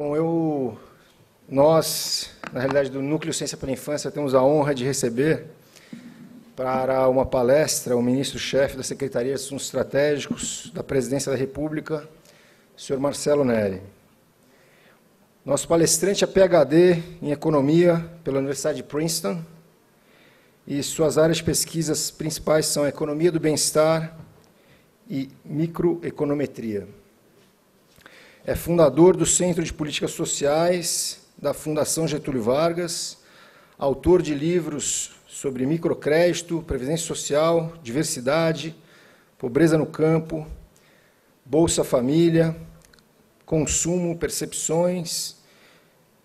Bom, nós, na realidade, do Núcleo Ciência para a Infância, temos a honra de receber para uma palestra o ministro-chefe da Secretaria de Assuntos Estratégicos da Presidência da República, o senhor Marcelo Neri. Nosso palestrante é PhD em Economia pela Universidade de Princeton e suas áreas de pesquisas principais são Economia do Bem-Estar e Microeconometria. É fundador do Centro de Políticas Sociais da Fundação Getúlio Vargas, autor de livros sobre microcrédito, previdência social, diversidade, pobreza no campo, Bolsa Família, consumo, percepções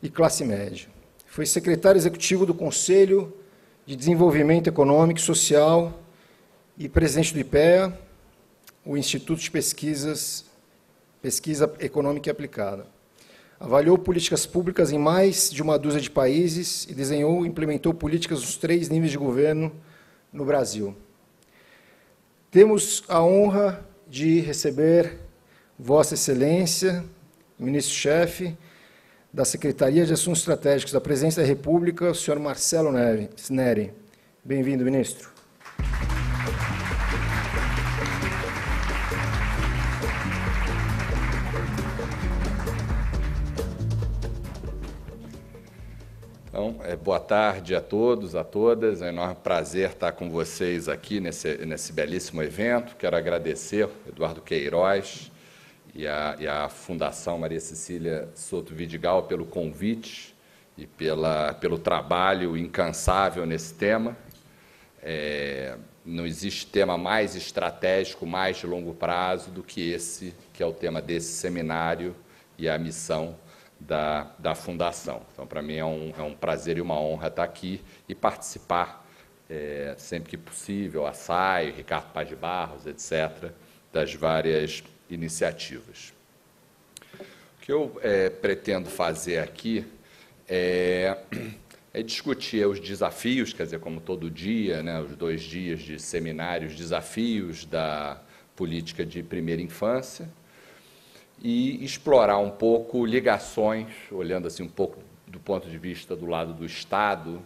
e classe média. Foi secretário executivo do Conselho de Desenvolvimento Econômico e Social e presidente do IPEA, o Instituto de Pesquisa Econômica e Aplicada. Avaliou políticas públicas em mais de uma dúzia de países e desenhou e implementou políticas nos 3 níveis de governo no Brasil. Temos a honra de receber Vossa Excelência, ministro-chefe da Secretaria de Assuntos Estratégicos da Presidência da República, o senhor Marcelo Neri. Bem-vindo, ministro. Então, boa tarde a todos, a todas. É um enorme prazer estar com vocês aqui nesse belíssimo evento. Quero agradecer ao Eduardo Queiroz e a Fundação Maria Cecília Soto Vidigal pelo convite e pelo trabalho incansável nesse tema. Não existe tema mais estratégico, mais de longo prazo do que esse, que é o tema desse seminário e a missão da Fundação. Então, para mim, é um prazer e uma honra estar aqui e participar, sempre que possível, a SAI, Ricardo Paz de Barros, etc., das várias iniciativas. O que eu pretendo fazer aqui é discutir os desafios, quer dizer, como todo dia, né, os 2 dias de seminários, desafios da política de primeira infância, e explorar um pouco ligações, olhando assim um pouco do ponto de vista do lado do Estado.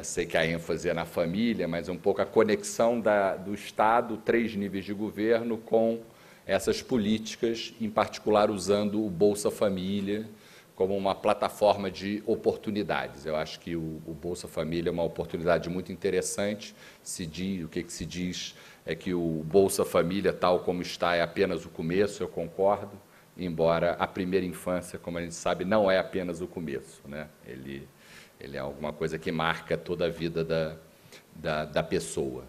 Sei que a ênfase é na família, mas um pouco a conexão do Estado, 3 níveis de governo, com essas políticas, em particular usando o Bolsa Família como uma plataforma de oportunidades. Eu acho que o Bolsa Família é uma oportunidade muito interessante. O que se diz é que o Bolsa Família, tal como está, é apenas o começo, eu concordo, embora a primeira infância, como a gente sabe, não é apenas o começo, né? Ele é alguma coisa que marca toda a vida da pessoa.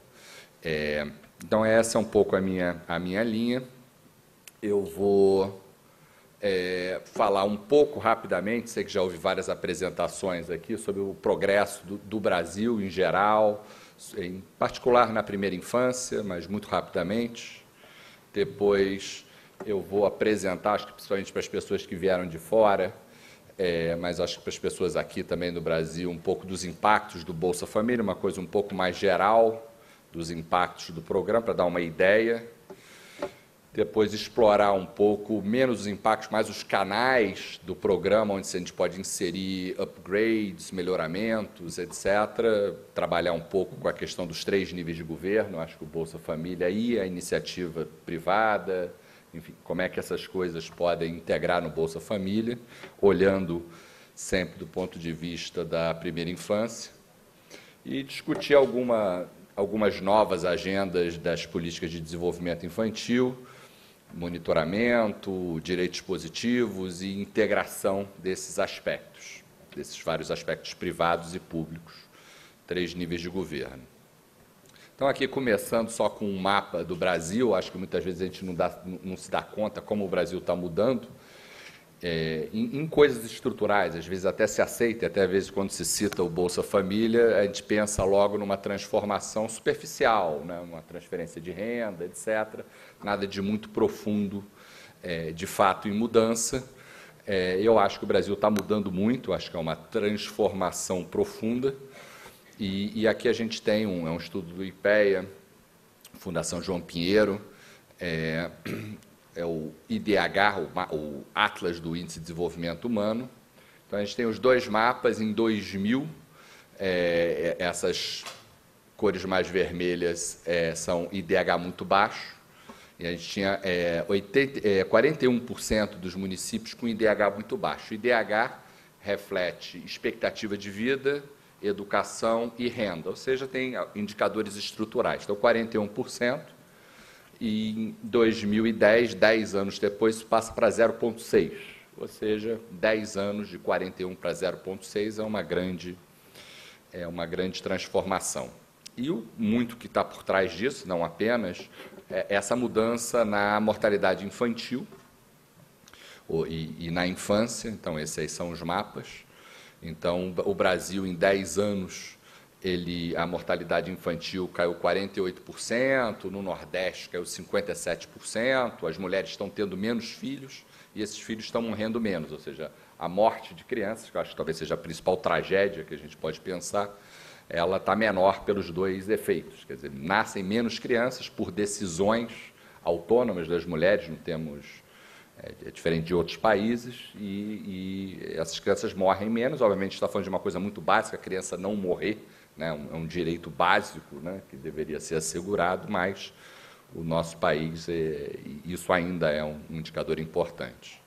Então, essa é um pouco a minha linha. Eu vou falar um pouco rapidamente, sei que já houve várias apresentações aqui, sobre o progresso do Brasil em geral, em particular na primeira infância, mas muito rapidamente. Depois eu vou apresentar, acho que principalmente para as pessoas que vieram de fora, mas acho que para as pessoas aqui também do Brasil, um pouco dos impactos do Bolsa Família, uma coisa um pouco mais geral dos impactos do programa, para dar uma ideia. Depois explorar um pouco menos os impactos, mais os canais do programa, onde a gente pode inserir upgrades, melhoramentos, etc. Trabalhar um pouco com a questão dos 3 níveis de governo, acho que o Bolsa Família e a iniciativa privada, enfim, como é que essas coisas podem integrar no Bolsa Família, olhando sempre do ponto de vista da primeira infância, e discutir algumas novas agendas das políticas de desenvolvimento infantil, monitoramento, direitos positivos e integração desses aspectos, desses vários aspectos privados e públicos, 3 níveis de governo. Então, aqui começando só com um mapa do Brasil, acho que muitas vezes a gente não se dá conta como o Brasil está mudando, em coisas estruturais, às vezes até se aceita, até às vezes quando se cita o Bolsa Família, a gente pensa logo numa transformação superficial, né, uma transferência de renda, etc., nada de muito profundo, de fato, em mudança. Eu acho que o Brasil está mudando muito, acho que é uma transformação profunda, e aqui a gente tem um estudo do IPEA, Fundação João Pinheiro, é o IDH, o Atlas do Índice de Desenvolvimento Humano. Então, a gente tem os dois mapas. Em 2000, essas cores mais vermelhas são IDH muito baixo, e a gente tinha 41% dos municípios com IDH muito baixo. O IDH reflete expectativa de vida, educação e renda, ou seja, tem indicadores estruturais. Então, 41%, e em 2010, 10 anos depois, isso passa para 0,6%, ou seja, 10 anos de 41 para 0,6 é uma grande transformação. E muito que está por trás disso, não apenas, essa mudança na mortalidade infantil e na infância. Então, esses aí são os mapas. Então, o Brasil, em 10 anos, a mortalidade infantil caiu 48%, no Nordeste caiu 57%, as mulheres estão tendo menos filhos e esses filhos estão morrendo menos, ou seja, a morte de crianças, que eu acho que talvez seja a principal tragédia que a gente pode pensar, ela está menor pelos dois efeitos. Quer dizer, nascem menos crianças por decisões autônomas das mulheres, não temos, é diferente de outros países, e essas crianças morrem menos. Obviamente, está falando de uma coisa muito básica, a criança não morrer, né, é um direito básico, né, que deveria ser assegurado, mas o nosso país, isso ainda é um indicador importante.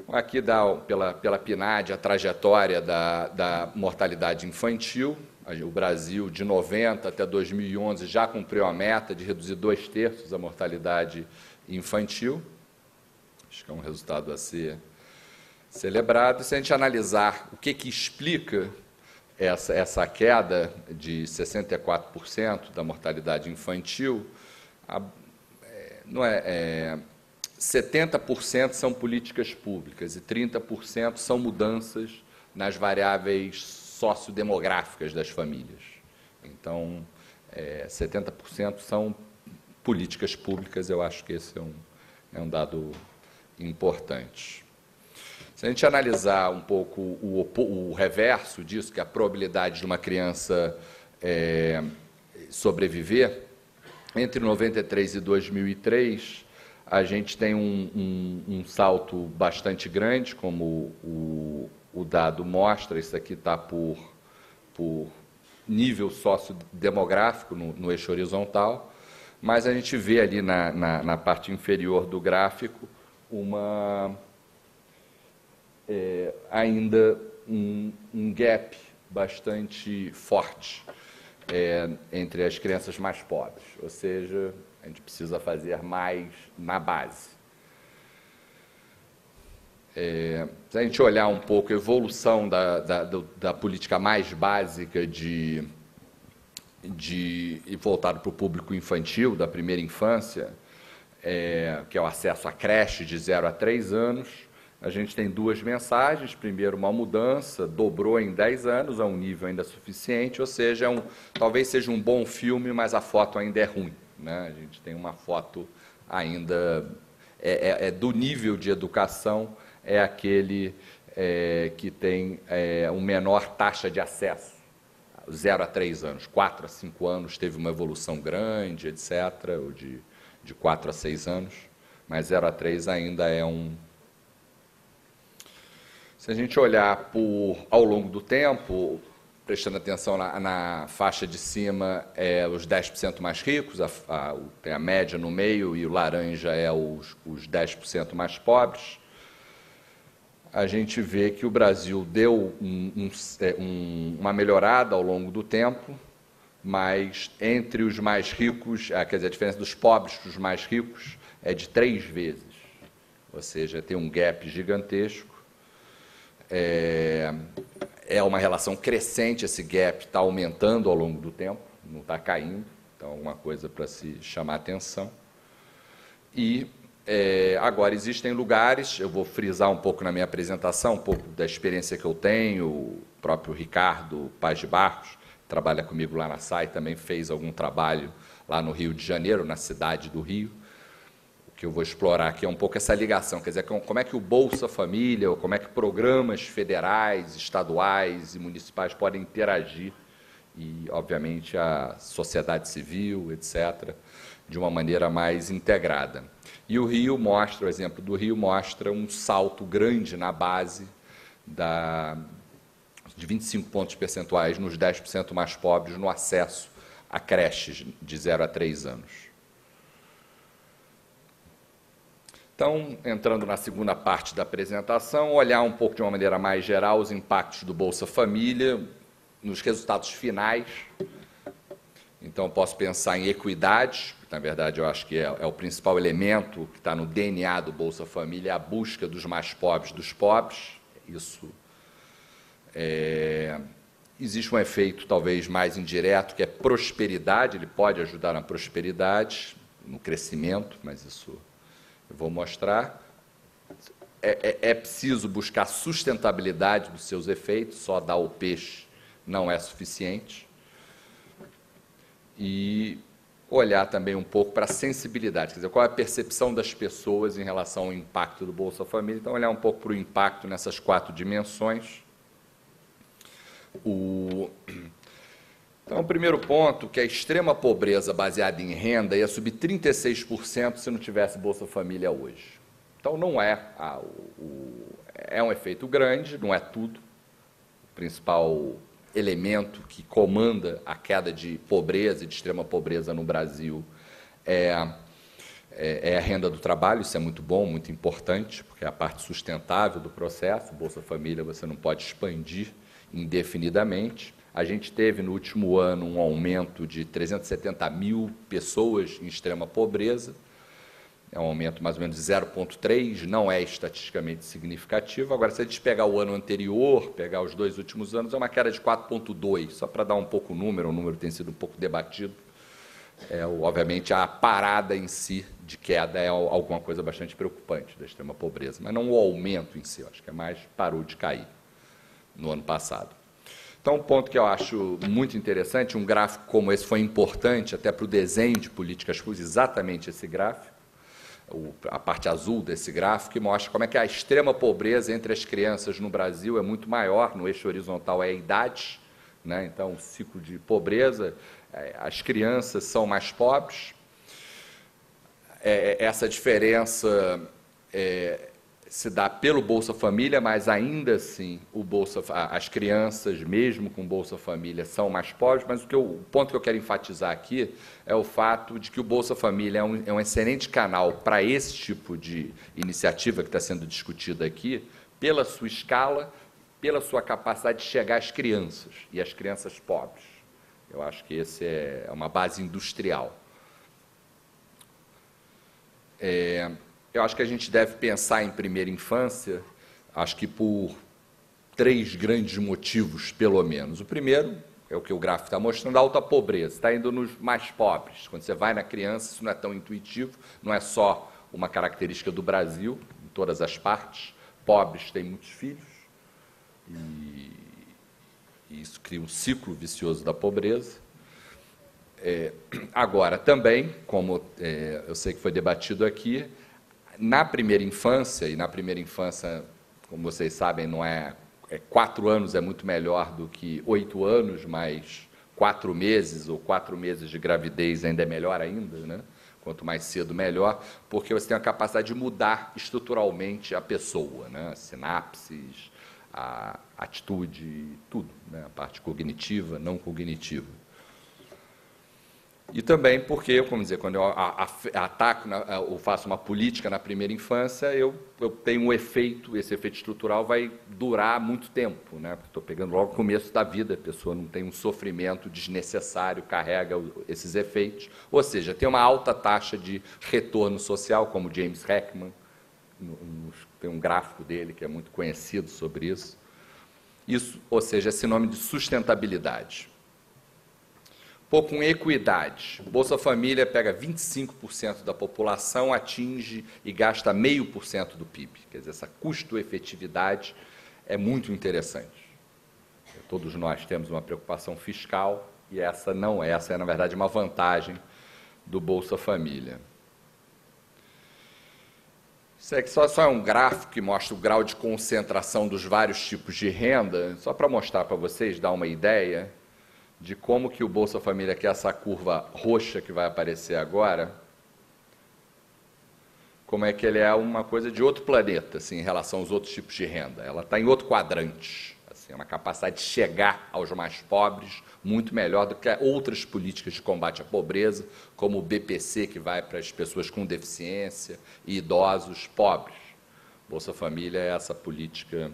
Aqui dá, pela PNAD, a trajetória da mortalidade infantil. O Brasil, de 90 até 2011, já cumpriu a meta de reduzir 2/3 a mortalidade infantil. Acho que é um resultado a ser celebrado. Se a gente analisar o que explica essa queda de 64% da mortalidade infantil, 70% são políticas públicas e 30% são mudanças nas variáveis sociodemográficas das famílias. Então, 70% são políticas públicas. Eu acho que esse é um dado importante. Se a gente analisar um pouco o reverso disso, que é a probabilidade de uma criança sobreviver, entre 93 e 2003, a gente tem um salto bastante grande, como o dado mostra. Isso aqui está por nível sociodemográfico no eixo horizontal, mas a gente vê ali na parte inferior do gráfico ainda um gap bastante forte entre as crianças mais pobres, ou seja, a gente precisa fazer mais na base. Se a gente olhar um pouco a evolução da política mais básica e voltado para o público infantil, da primeira infância, que é o acesso à creche de 0 a 3 anos, a gente tem duas mensagens. Primeiro, uma mudança, dobrou em 10 anos, a um nível ainda suficiente, ou seja, talvez seja um bom filme, mas a foto ainda é ruim, né? A gente tem uma foto ainda, do nível de educação, é aquele que tem uma menor taxa de acesso, 0 a 3 anos, 4 a 5 anos teve uma evolução grande, etc., ou de 4 a 6 anos, mas 0 a 3 ainda é Se a gente olhar ao longo do tempo, prestando atenção na faixa de cima, os 10% mais ricos, tem a média no meio, e o laranja é os 10% mais pobres, a gente vê que o Brasil deu uma melhorada ao longo do tempo, mas entre os mais ricos, quer dizer, a diferença dos pobres para os mais ricos é de 3 vezes, ou seja, tem um gap gigantesco. É uma relação crescente, esse gap está aumentando ao longo do tempo, não está caindo, então é uma coisa para se chamar a atenção. E agora existem lugares, eu vou frisar um pouco na minha apresentação, um pouco da experiência que eu tenho. O próprio Ricardo Paz de Barros trabalha comigo lá na SAI, também fez algum trabalho lá no Rio de Janeiro, na cidade do Rio. O que eu vou explorar aqui é um pouco essa ligação, quer dizer, como é que o Bolsa Família, ou como é que programas federais, estaduais e municipais podem interagir, e, obviamente, a sociedade civil, etc., de uma maneira mais integrada. E o Rio mostra, o exemplo do Rio mostra um salto grande na base de 25 pontos percentuais nos 10% mais pobres no acesso a creches de 0 a 3 anos. Então, entrando na segunda parte da apresentação, olhar um pouco de uma maneira mais geral os impactos do Bolsa Família nos resultados finais. Então, posso pensar em equidade, que, na verdade, eu acho que é o principal elemento que está no DNA do Bolsa Família, a busca dos mais pobres dos pobres. Isso existe um efeito talvez mais indireto, que é prosperidade, ele pode ajudar na prosperidade, no crescimento, mas isso eu vou mostrar. É preciso buscar sustentabilidade dos seus efeitos, só dar o peixe não é suficiente. E olhar também um pouco para a sensibilidade, quer dizer, qual é a percepção das pessoas em relação ao impacto do Bolsa Família. Então, olhar um pouco para o impacto nessas 4 dimensões. Então, o primeiro ponto, que a extrema pobreza baseada em renda ia subir 36% se não tivesse Bolsa Família hoje. Então, não é um efeito grande, não é tudo. O principal elemento que comanda a queda de pobreza e de extrema pobreza no Brasil é a renda do trabalho. Isso é muito bom, muito importante, porque é a parte sustentável do processo. Bolsa Família você não pode expandir indefinidamente. A gente teve, no último ano, um aumento de 370 mil pessoas em extrema pobreza. É um aumento mais ou menos de 0,3, não é estatisticamente significativo. Agora, se a gente pegar o ano anterior, pegar os 2 últimos anos, é uma queda de 4,2, só para dar um pouco o número tem sido um pouco debatido. Obviamente, a parada em si de queda é alguma coisa bastante preocupante da extrema pobreza, mas não o aumento em si, eu acho que é mais parou de cair no ano passado. Então, um ponto que eu acho muito interessante, um gráfico como esse foi importante até para o desenho de políticas públicas, exatamente esse gráfico, a parte azul desse gráfico, que mostra como é que a extrema pobreza entre as crianças no Brasil é muito maior, no eixo horizontal é a idade, né? Então, o ciclo de pobreza, as crianças são mais pobres, essa diferença se dá pelo Bolsa Família, mas ainda assim as crianças, mesmo com Bolsa Família, são mais pobres, mas o ponto que eu quero enfatizar aqui é o fato de que o Bolsa Família é um excelente canal para esse tipo de iniciativa que está sendo discutida aqui, pela sua escala, pela sua capacidade de chegar às crianças, e às crianças pobres. Eu acho que esse é uma base industrial. Eu acho que a gente deve pensar em primeira infância, acho que por 3 grandes motivos, pelo menos. O primeiro é o que o gráfico está mostrando, a alta pobreza, está indo nos mais pobres. Quando você vai na criança, isso não é tão intuitivo, não é só uma característica do Brasil, em todas as partes. Pobres têm muitos filhos, e isso cria um ciclo vicioso da pobreza. Agora, também, como eu sei que foi debatido aqui, na primeira infância, como vocês sabem, não 4 anos é muito melhor do que 8 anos, mas 4 meses ou 4 meses de gravidez ainda é melhor ainda, né? Quanto mais cedo, melhor, porque você tem a capacidade de mudar estruturalmente a pessoa, né? As sinapses, a atitude, tudo, né? A parte cognitiva, não cognitiva. E também porque, como dizer, quando eu ataco, eu faço uma política na primeira infância, eu tenho um efeito, esse efeito estrutural vai durar muito tempo, né? Estou pegando logo o começo da vida, a pessoa não tem um sofrimento desnecessário, carrega esses efeitos, ou seja, tem uma alta taxa de retorno social, como James Heckman, tem um gráfico dele que é muito conhecido sobre isso. Isso, ou seja, é sinônimo de sustentabilidade. Com equidade, Bolsa Família pega 25% da população, atinge e gasta 0,5% do PIB. Quer dizer, essa custo-efetividade é muito interessante. Todos nós temos uma preocupação fiscal e essa é, na verdade, uma vantagem do Bolsa Família. Isso aqui só é um gráfico que mostra o grau de concentração dos vários tipos de renda, só para mostrar para vocês, dar uma ideia de como que o Bolsa Família, que é essa curva roxa que vai aparecer agora, como é que ele é uma coisa de outro planeta, assim, em relação aos outros tipos de renda. Ela está em outro quadrante. Assim, é uma capacidade de chegar aos mais pobres muito melhor do que outras políticas de combate à pobreza, como o BPC, que vai para as pessoas com deficiência e idosos pobres. Bolsa Família é essa política.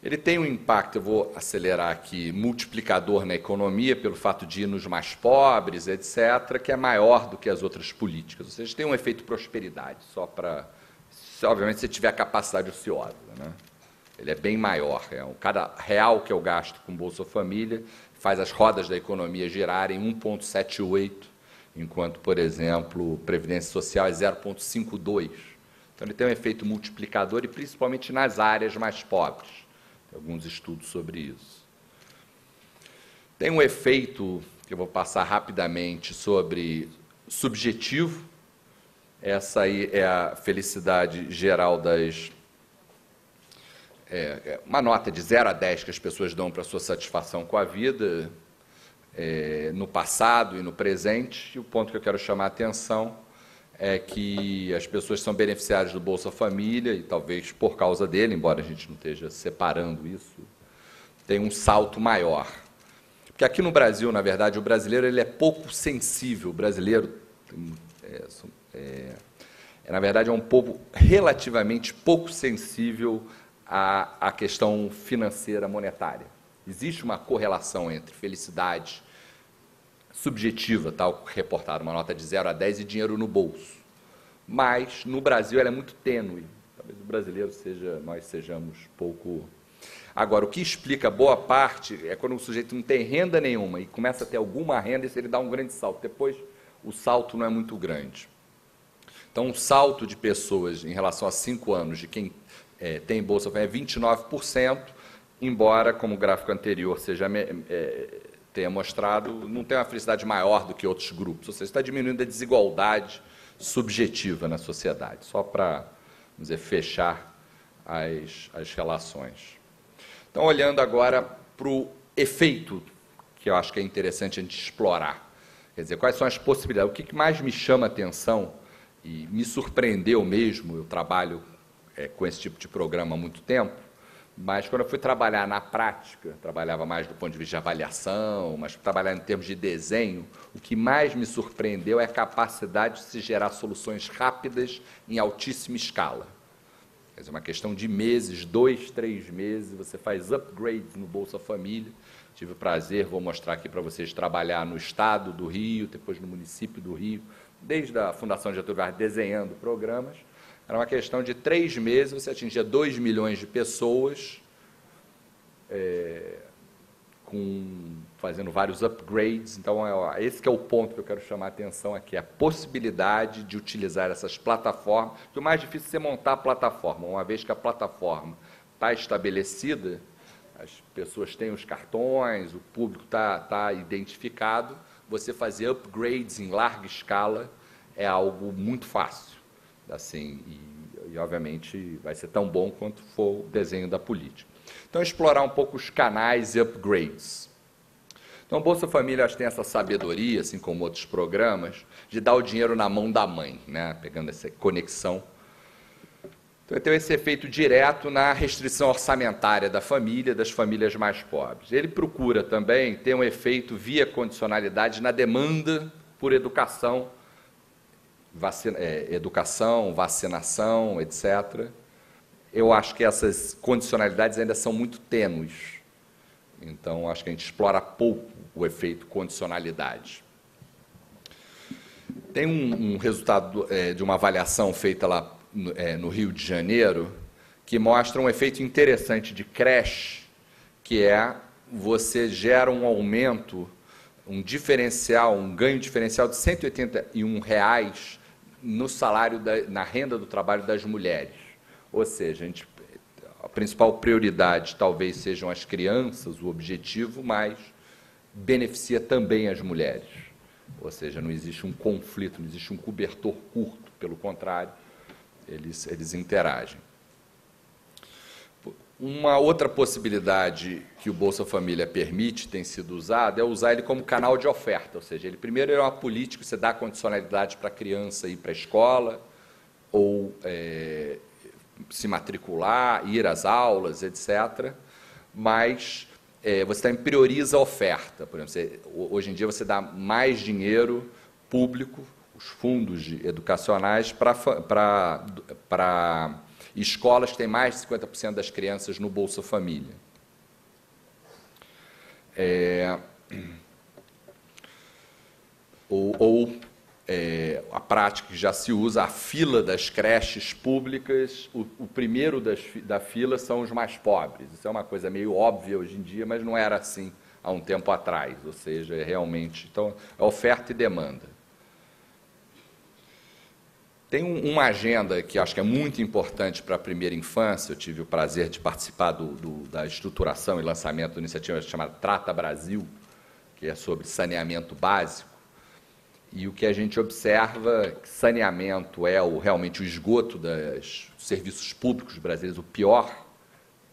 Ele tem um impacto, eu vou acelerar aqui, multiplicador na economia, pelo fato de ir nos mais pobres, etc., que é maior do que as outras políticas. Ou seja, tem um efeito prosperidade, só para, obviamente, se tiver capacidade ociosa, né? Ele é bem maior. Cada real que eu gasto com Bolsa Família faz as rodas da economia girarem 1,78, enquanto, por exemplo, Previdência Social é 0,52. Então, ele tem um efeito multiplicador, e principalmente nas áreas mais pobres. Tem alguns estudos sobre isso. Tem um efeito, que eu vou passar rapidamente, sobre subjetivo. Essa aí é a felicidade geral das... uma nota de 0 a 10 que as pessoas dão para a sua satisfação com a vida, no passado e no presente. E o ponto que eu quero chamar a atenção é que as pessoas são beneficiárias do Bolsa Família, e talvez por causa dele, embora a gente não esteja separando isso, tem um salto maior. Porque aqui no Brasil, na verdade, o brasileiro ele é pouco sensível. O brasileiro, na verdade, é um povo relativamente pouco sensível à questão financeira monetária. Existe uma correlação entre felicidade subjetiva, tal reportado, uma nota de 0 a 10, e dinheiro no bolso. Mas, no Brasil, ela é muito tênue. Talvez o brasileiro nós sejamos pouco... Agora, o que explica boa parte é quando o sujeito não tem renda nenhuma e começa a ter alguma renda, e ele dá um grande salto. Depois, o salto não é muito grande. Então, o salto de pessoas em relação a 5 anos de quem tem Bolsa Família é 29%, embora, como o gráfico anterior tenha mostrado, não tem uma felicidade maior do que outros grupos. Ou seja, está diminuindo a desigualdade subjetiva na sociedade, só para, vamos dizer, fechar as relações. Então, olhando agora para o efeito, que eu acho que é interessante a gente explorar. Quer dizer, quais são as possibilidades? O que mais me chama a atenção e me surpreendeu mesmo, eu trabalho com esse tipo de programa há muito tempo, mas quando eu fui trabalhar na prática, trabalhava mais do ponto de vista de avaliação, mas trabalhar em termos de desenho, o que mais me surpreendeu é a capacidade de se gerar soluções rápidas em altíssima escala. Quer dizer, uma questão de meses, 2, 3 meses, você faz upgrades no Bolsa Família. Tive o prazer, vou mostrar aqui para vocês, trabalhar no Estado do Rio, depois no município do Rio, desde a Fundação Getúlio Vargas, desenhando programas. Era uma questão de 3 meses, você atingia 2 milhões de pessoas, fazendo vários upgrades. Então, esse que é o ponto que eu quero chamar a atenção aqui, a possibilidade de utilizar essas plataformas. O mais difícil é você montar a plataforma. Uma vez que a plataforma está estabelecida, as pessoas têm os cartões, o público está identificado, você fazer upgrades em larga escala é algo muito fácil. Assim, e, obviamente, vai ser tão bom quanto for o desenho da política. Então, explorar um pouco os canais e upgrades. Então, Bolsa Família, acho que tem essa sabedoria, assim como outros programas, de dar o dinheiro na mão da mãe, né? Pegando essa conexão. Então, tem esse efeito direto na restrição orçamentária da família, das famílias mais pobres. Ele procura também ter um efeito via condicionalidade na demanda por educação, vacinação, etc. Eu acho que essas condicionalidades ainda são muito tênues. Então, acho que a gente explora pouco o efeito condicionalidade. Tem um resultado de uma avaliação feita lá no Rio de Janeiro, que mostra um efeito interessante de creche, que você gera um aumento, um diferencial, um ganho diferencial de R$ 181 no salário, na renda do trabalho das mulheres. Ou seja, a principal prioridade talvez sejam as crianças, o objetivo, mas beneficia também as mulheres. Ou seja, não existe um conflito, não existe um cobertor curto, pelo contrário, eles interagem. Uma outra possibilidade que o Bolsa Família permite, tem sido usado, é usar ele como canal de oferta, ou seja, ele primeiro é uma política, você dá condicionalidade para a criança ir para a escola, ou se matricular, ir às aulas, etc., mas você também prioriza a oferta. Por exemplo, hoje em dia você dá mais dinheiro público, os fundos educacionais, para escolas que têm mais de 50% das crianças no Bolsa Família. A prática que já se usa, a fila das creches públicas, o primeiro da fila são os mais pobres. Isso é uma coisa meio óbvia hoje em dia, mas não era assim há um tempo atrás, ou seja, realmente... Então, é oferta e demanda. Tem uma agenda que acho que é muito importante para a primeira infância. Eu tive o prazer de participar da estruturação e lançamento da iniciativa chamada Trata Brasil, que é sobre saneamento básico. E o que a gente observa, que saneamento é realmente o esgoto dos serviços públicos brasileiros, o pior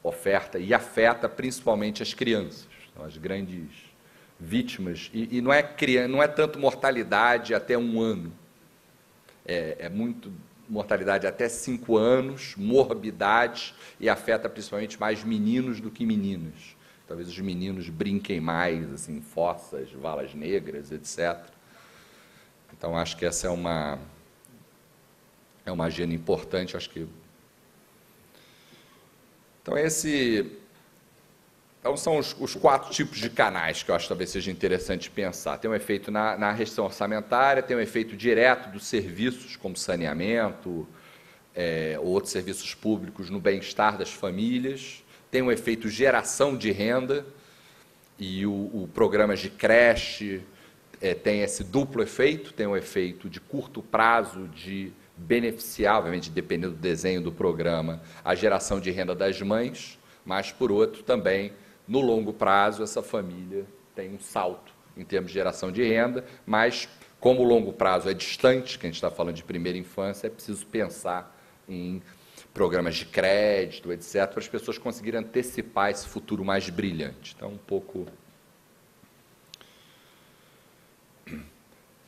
oferta, e afeta principalmente as crianças, são as grandes vítimas. E não é tanto mortalidade até 1 ano, é muito mortalidade até 5 anos, morbidade, e afeta principalmente mais meninos do que meninas. Talvez os meninos brinquem mais, assim, fossas, valas negras, etc. Então, acho que essa é uma agenda importante, acho que... Então, são os 4 tipos de canais que eu acho que talvez seja interessante pensar. Tem um efeito na restrição orçamentária, tem um efeito direto dos serviços, como saneamento, outros serviços públicos no bem-estar das famílias, tem um efeito geração de renda, e o programas de creche tem esse duplo efeito, tem um efeito de curto prazo de beneficiar, obviamente, dependendo do desenho do programa, a geração de renda das mães, mas, por outro, também, no longo prazo, essa família tem um salto em termos de geração de renda, mas, como o longo prazo é distante, que a gente está falando de primeira infância, é preciso pensar em programas de crédito, etc., para as pessoas conseguirem antecipar esse futuro mais brilhante. Então, um pouco...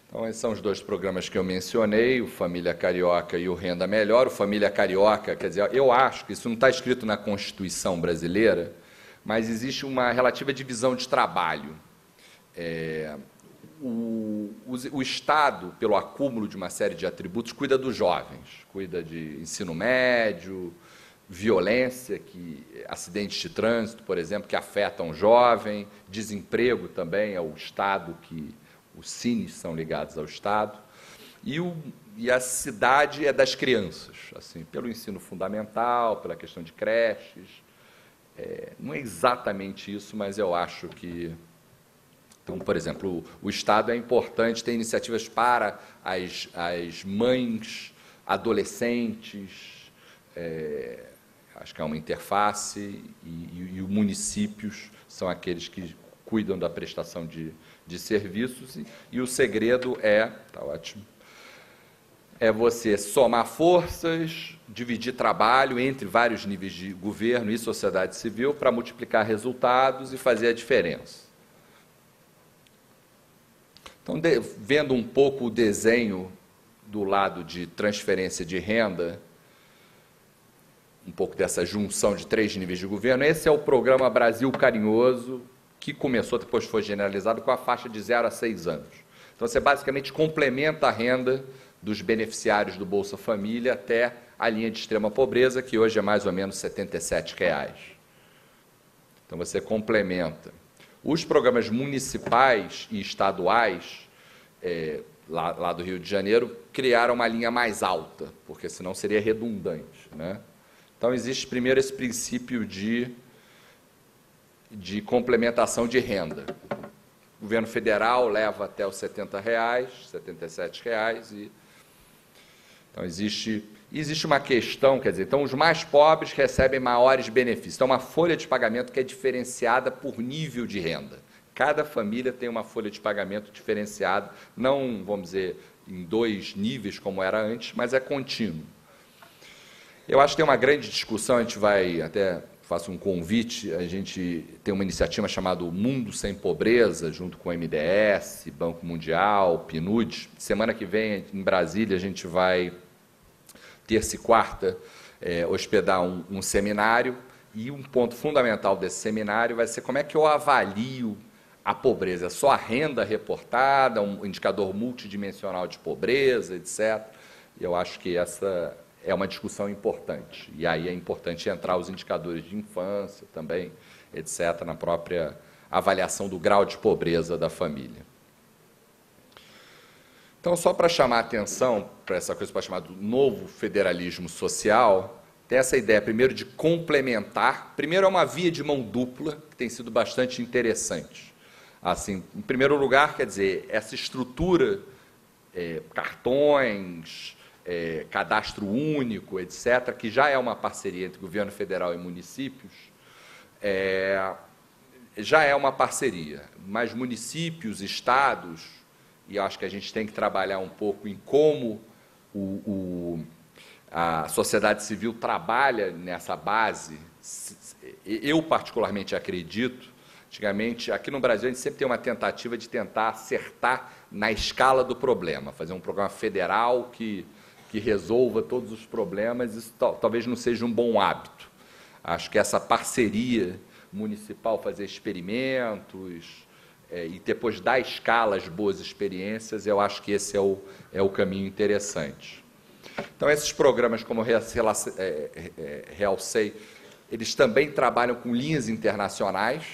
Então, esses são os 2 programas que eu mencionei, o Família Carioca e o Renda Melhor. O Família Carioca, quer dizer, eu acho que isso não está escrito na Constituição brasileira, mas existe uma relativa divisão de trabalho. O Estado, pelo acúmulo de uma série de atributos, cuida dos jovens, cuida de ensino médio, violência, acidentes de trânsito, por exemplo, que afetam o jovem, desemprego também é o Estado que... Os CINES são ligados ao Estado, e a cidade é das crianças, assim, pelo ensino fundamental, pela questão de creches. Não é exatamente isso, mas eu acho que... Então, por exemplo, o Estado é importante, tem iniciativas para as mães, adolescentes, acho que é uma interface, e os municípios são aqueles que cuidam da prestação de serviços, e o segredo tá ótimo, é você somar forças, dividir trabalho entre vários níveis de governo e sociedade civil para multiplicar resultados e fazer a diferença. Então, vendo um pouco o desenho do lado de transferência de renda, um pouco dessa junção de 3 níveis de governo, esse é o programa Brasil Carinhoso, que começou, depois foi generalizado, com a faixa de 0 a 6 anos. Então, você basicamente complementa a renda dos beneficiários do Bolsa Família até a linha de extrema pobreza, que hoje é mais ou menos R$ 77,00. Então, você complementa. Os programas municipais e estaduais, lá do Rio de Janeiro, criaram uma linha mais alta, porque senão seria redundante, né? Então, existe primeiro esse princípio de complementação de renda. O governo federal leva até os R$ 70,00, R$ 77,00, então existe uma questão, quer dizer, então os mais pobres recebem maiores benefícios. Então, uma folha de pagamento que é diferenciada por nível de renda. Cada família tem uma folha de pagamento diferenciada, não, vamos dizer, em 2 níveis como era antes, mas é contínuo. Eu acho que tem uma grande discussão, a gente vai até faço um convite, a gente tem uma iniciativa chamada Mundo Sem Pobreza, junto com o MDS, Banco Mundial, PNUD. Semana que vem, em Brasília, a gente vai, terça e quarta, hospedar um seminário, e um ponto fundamental desse seminário vai ser como é que eu avalio a pobreza. É só a renda reportada, um indicador multidimensional de pobreza, etc. E eu acho que essa é uma discussão importante. E aí é importante entrar os indicadores de infância também, etc., na própria avaliação do grau de pobreza da família. Então, só para chamar a atenção para essa coisa que pode chamar do novo federalismo social, tem essa ideia, primeiro, de complementar. Primeiro, é uma via de mão dupla, que tem sido bastante interessante. Assim, em primeiro lugar, quer dizer, essa estrutura, cartões, cadastro único, etc., que já é uma parceria entre governo federal e municípios, já é uma parceria, mas municípios, estados, e acho que a gente tem que trabalhar um pouco em como a sociedade civil trabalha nessa base. Eu, particularmente, acredito, antigamente, aqui no Brasil, a gente sempre tem uma tentativa de tentar acertar na escala do problema, fazer um programa federal que resolva todos os problemas. Isso talvez não seja um bom hábito. Acho que essa parceria municipal, fazer experimentos e depois dar escala às boas experiências, eu acho que esse é o caminho interessante. Então, esses programas, como realcei, eles também trabalham com linhas internacionais.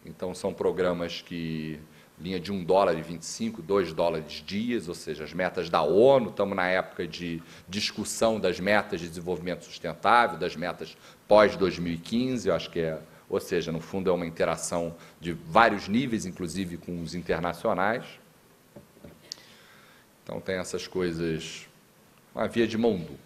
Então, são programas que linha de $1,25, $2 dias, ou seja, as metas da ONU. Estamos na época de discussão das metas de desenvolvimento sustentável, das metas pós-2015, eu acho que ou seja, no fundo é uma interação de vários níveis, inclusive com os internacionais. Então, tem essas coisas, uma via de mão dupla.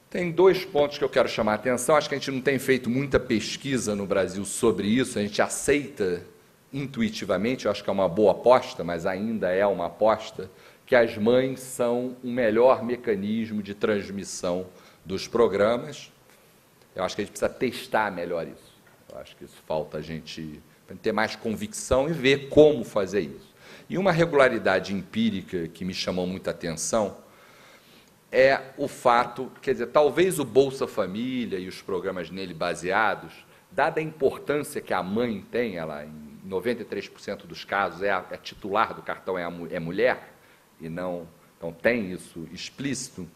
Tem dois pontos que eu quero chamar a atenção. Acho que a gente não tem feito muita pesquisa no Brasil sobre isso, a gente aceita intuitivamente, eu acho que é uma boa aposta, mas ainda é uma aposta, que as mães são um melhor mecanismo de transmissão dos programas. Eu acho que a gente precisa testar melhor isso. Eu acho que isso falta a gente ter mais convicção e ver como fazer isso. E uma regularidade empírica que me chamou muita atenção é o fato, quer dizer, talvez o Bolsa Família e os programas nele baseados, dada a importância que a mãe tem, ela em 93% dos casos é titular do cartão, é mulher, e não, então tem isso explícito.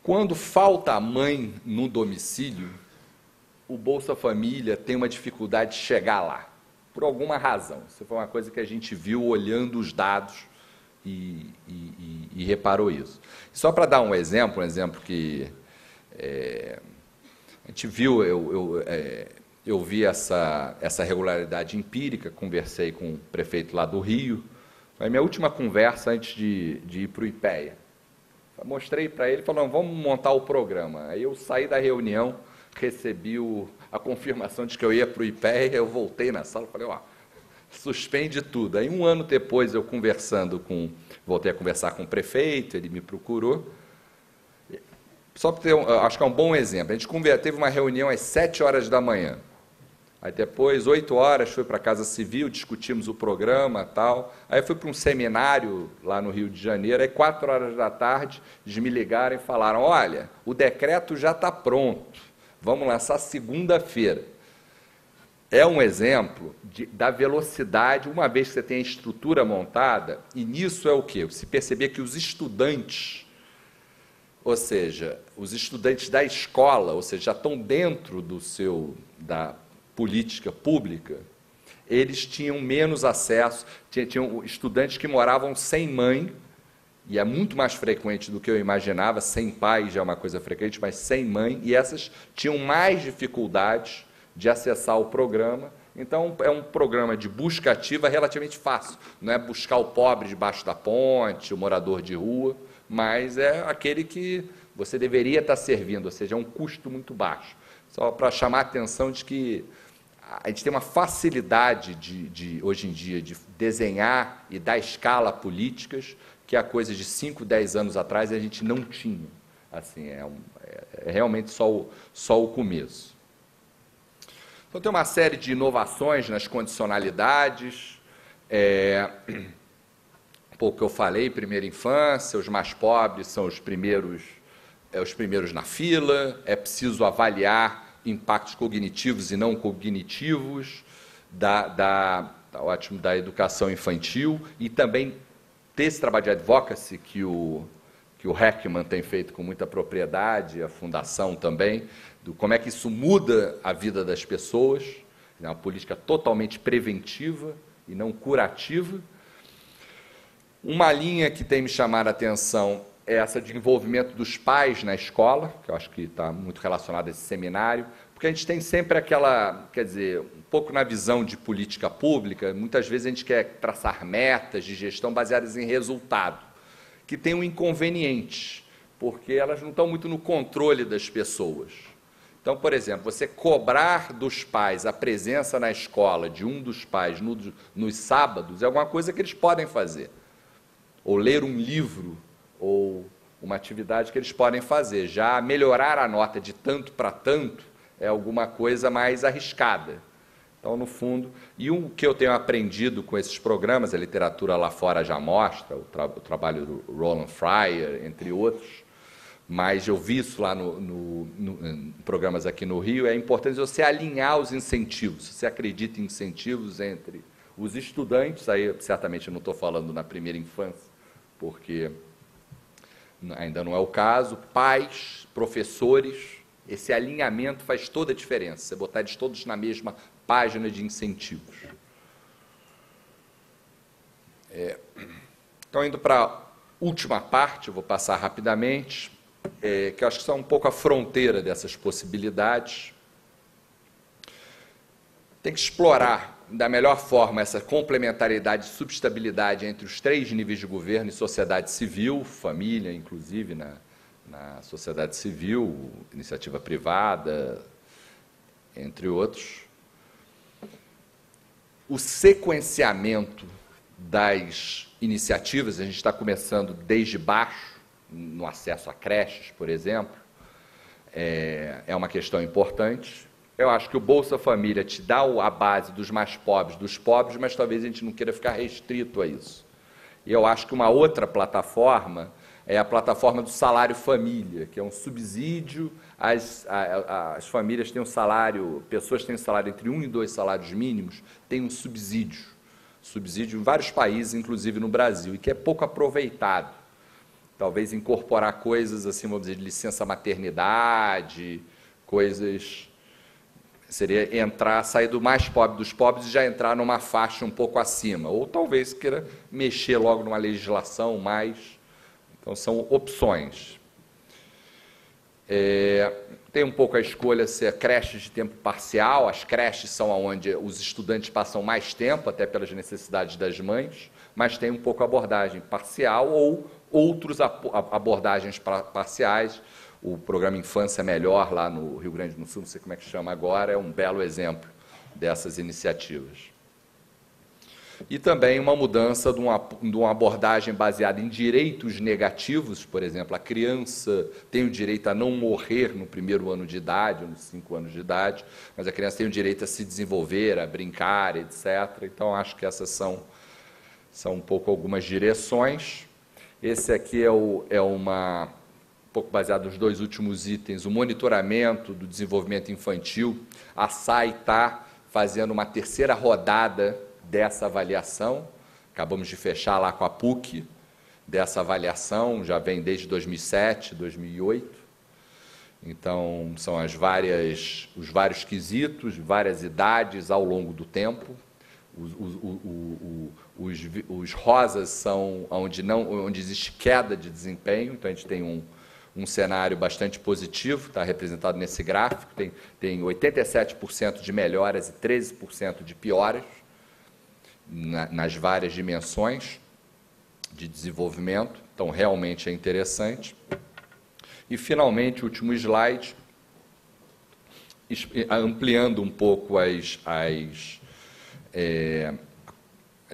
Quando falta a mãe no domicílio, o Bolsa Família tem uma dificuldade de chegar lá, por alguma razão. Isso foi uma coisa que a gente viu olhando os dados e reparou isso. Só para dar um exemplo que a gente viu, eu vi essa regularidade empírica, conversei com o prefeito lá do Rio, foi a minha última conversa antes de ir para o IPEA. Mostrei para ele, falou, vamos montar o programa. Aí eu saí da reunião, recebi a confirmação de que eu ia para o IPEA, eu voltei na sala e falei, suspende tudo. Aí, um ano depois, eu voltei a conversar com o prefeito, ele me procurou. Só para ter, acho que é um bom exemplo, a gente teve uma reunião às 7 horas da manhã. Aí depois, 8 horas, fui para a Casa Civil, discutimos o programa e tal. Aí fui para um seminário lá no Rio de Janeiro, aí 4 horas da tarde, eles me ligaram e falaram, olha, o decreto já está pronto, vamos lançar segunda-feira. É um exemplo da velocidade, uma vez que você tem a estrutura montada, e nisso é o quê? Se perceber que os estudantes, ou seja, os estudantes da escola, ou seja, já estão dentro da política pública, eles tinham menos acesso, tinham estudantes que moravam sem mãe, e é muito mais frequente do que eu imaginava, sem pai já é uma coisa frequente, mas sem mãe, e essas tinham mais dificuldades de acessar o programa. Então, é um programa de busca ativa relativamente fácil, não é buscar o pobre debaixo da ponte, o morador de rua, mas é aquele que você deveria estar servindo, ou seja, é um custo muito baixo. Só para chamar a atenção de que a gente tem uma facilidade hoje em dia de desenhar e dar escala a políticas que há coisa de 5, 10 anos atrás a gente não tinha. Assim, é realmente só o começo. Então, tem uma série de inovações nas condicionalidades, um pouco que eu falei, primeira infância, os mais pobres são os primeiros na fila, é preciso avaliar impactos cognitivos e não cognitivos da educação infantil e também ter esse trabalho de advocacy que o Heckman tem feito com muita propriedade, a Fundação também, do como é que isso muda a vida das pessoas, é uma política totalmente preventiva e não curativa. Uma linha que tem me chamado a atenção é essa de envolvimento dos pais na escola, que eu acho que está muito relacionado a esse seminário, porque a gente tem sempre aquela, quer dizer, um pouco na visão de política pública, muitas vezes a gente quer traçar metas de gestão baseadas em resultado, que tem um inconveniente, porque elas não estão muito no controle das pessoas. Então, por exemplo, você cobrar dos pais a presença na escola de um dos pais nos sábados é alguma coisa que eles podem fazer. Ou ler um livro, ou uma atividade que eles podem fazer. Já melhorar a nota de tanto para tanto é alguma coisa mais arriscada. Então, no fundo, e o que eu tenho aprendido com esses programas, a literatura lá fora já mostra, o trabalho do Roland Fryer, entre outros, mas eu vi isso lá em programas aqui no Rio, é importante você alinhar os incentivos, se você acredita em incentivos entre os estudantes, aí certamente eu não estou falando na primeira infância, porque ainda não é o caso, pais, professores, esse alinhamento faz toda a diferença, você botar eles todos na mesma página de incentivos. Então, indo para a última parte, eu vou passar rapidamente, que eu acho que são um pouco a fronteira dessas possibilidades. Tem que explorar da melhor forma essa complementariedade e substabilidade entre os 3 níveis de governo e sociedade civil, família, inclusive, na sociedade civil, iniciativa privada, entre outros. O sequenciamento das iniciativas, a gente está começando desde baixo, no acesso a creches, por exemplo, é uma questão importante. Eu acho que o Bolsa Família te dá a base dos mais pobres, dos pobres, mas talvez a gente não queira ficar restrito a isso. E eu acho que uma outra plataforma é a plataforma do salário família, que é um subsídio, as famílias têm um salário, pessoas têm um salário entre 1 e 2 salários mínimos, tem um subsídio em vários países, inclusive no Brasil, e que é pouco aproveitado. Talvez incorporar coisas, assim, vamos dizer, de licença maternidade, coisas... Seria sair do mais pobre dos pobres e já entrar numa faixa um pouco acima. Ou talvez queira mexer logo numa legislação mais... Então, são opções. Tem um pouco a escolha se é creches de tempo parcial. As creches são onde os estudantes passam mais tempo, até pelas necessidades das mães, mas tem um pouco a abordagem parcial ou outras abordagens parciais. O programa Infância Melhor, lá no Rio Grande do Sul, não sei como é que chama agora, é um belo exemplo dessas iniciativas. E também uma mudança de uma abordagem baseada em direitos negativos, por exemplo, a criança tem o direito a não morrer no primeiro ano de idade, ou nos 5 anos de idade, mas a criança tem o direito a se desenvolver, a brincar, etc. Então, acho que essas são um pouco algumas direções. Esse aqui é um pouco baseado nos 2 últimos itens, o monitoramento do desenvolvimento infantil. A SAI está fazendo uma 3ª rodada dessa avaliação, acabamos de fechar lá com a PUC, dessa avaliação, já vem desde 2007, 2008, então são os vários quesitos, várias idades ao longo do tempo, os rosas são onde existe queda de desempenho, então a gente tem um cenário bastante positivo, está representado nesse gráfico, tem 87% de melhoras e 13% de pioras, nas várias dimensões de desenvolvimento, então realmente é interessante. E, finalmente, o último slide, ampliando um pouco a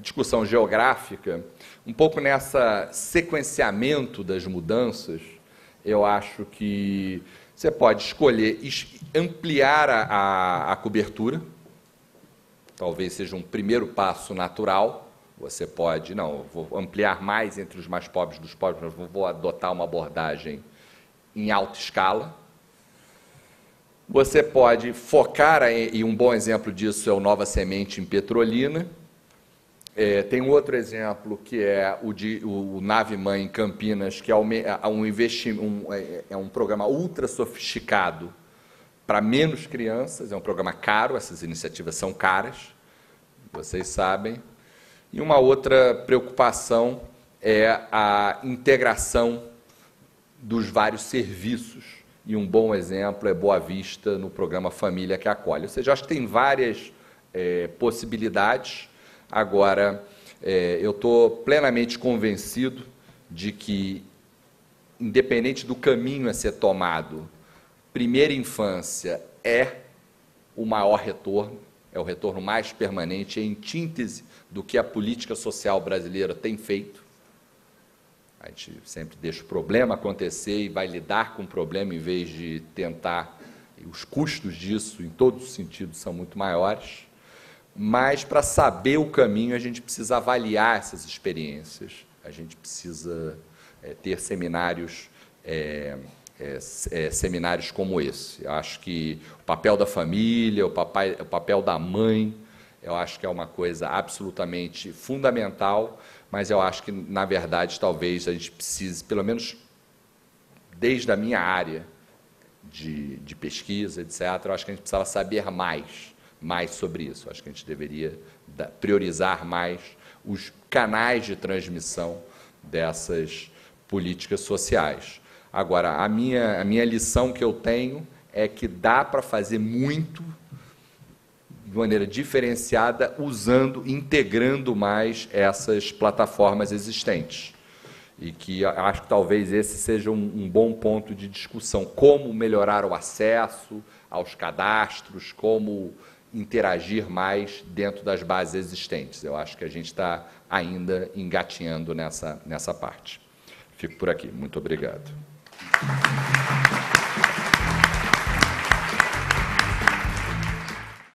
discussão geográfica, um pouco nessa sequenciamento das mudanças, eu acho que você pode escolher ampliar a cobertura, talvez seja um primeiro passo natural. Você pode, não, vou ampliar mais entre os mais pobres dos pobres, mas vou adotar uma abordagem em alta escala. Você pode focar, e um bom exemplo disso é o Nova Semente em Petrolina. Tem um outro exemplo que é o Nave Mãe em Campinas, que é um programa ultra sofisticado para menos crianças, é um programa caro, essas iniciativas são caras, vocês sabem. E uma outra preocupação é a integração dos vários serviços, e um bom exemplo é Boa Vista no programa Família que Acolhe. Ou seja, acho que tem várias possibilidades. Agora, eu estou plenamente convencido de que, independente do caminho a ser tomado, primeira infância é o maior retorno, é o retorno mais permanente, é em síntese do que a política social brasileira tem feito. A gente sempre deixa o problema acontecer e vai lidar com o problema em vez de tentar, e os custos disso, em todos os sentidos, são muito maiores. Mas, para saber o caminho, a gente precisa avaliar essas experiências, a gente precisa ter seminários, seminários como esse. Eu acho que o papel da família, o papel da mãe, eu acho que é uma coisa absolutamente fundamental, mas eu acho que, na verdade, talvez a gente precise, pelo menos desde a minha área de pesquisa, etc., eu acho que a gente precisava saber mais sobre isso. Eu acho que a gente deveria priorizar mais os canais de transmissão dessas políticas sociais. Agora, a minha lição que eu tenho é que dá para fazer muito de maneira diferenciada, integrando mais essas plataformas existentes. E que acho que talvez esse seja um bom ponto de discussão. Como melhorar o acesso aos cadastros, como interagir mais dentro das bases existentes. Eu acho que a gente está ainda engatinhando nessa parte. Fico por aqui. Muito obrigado.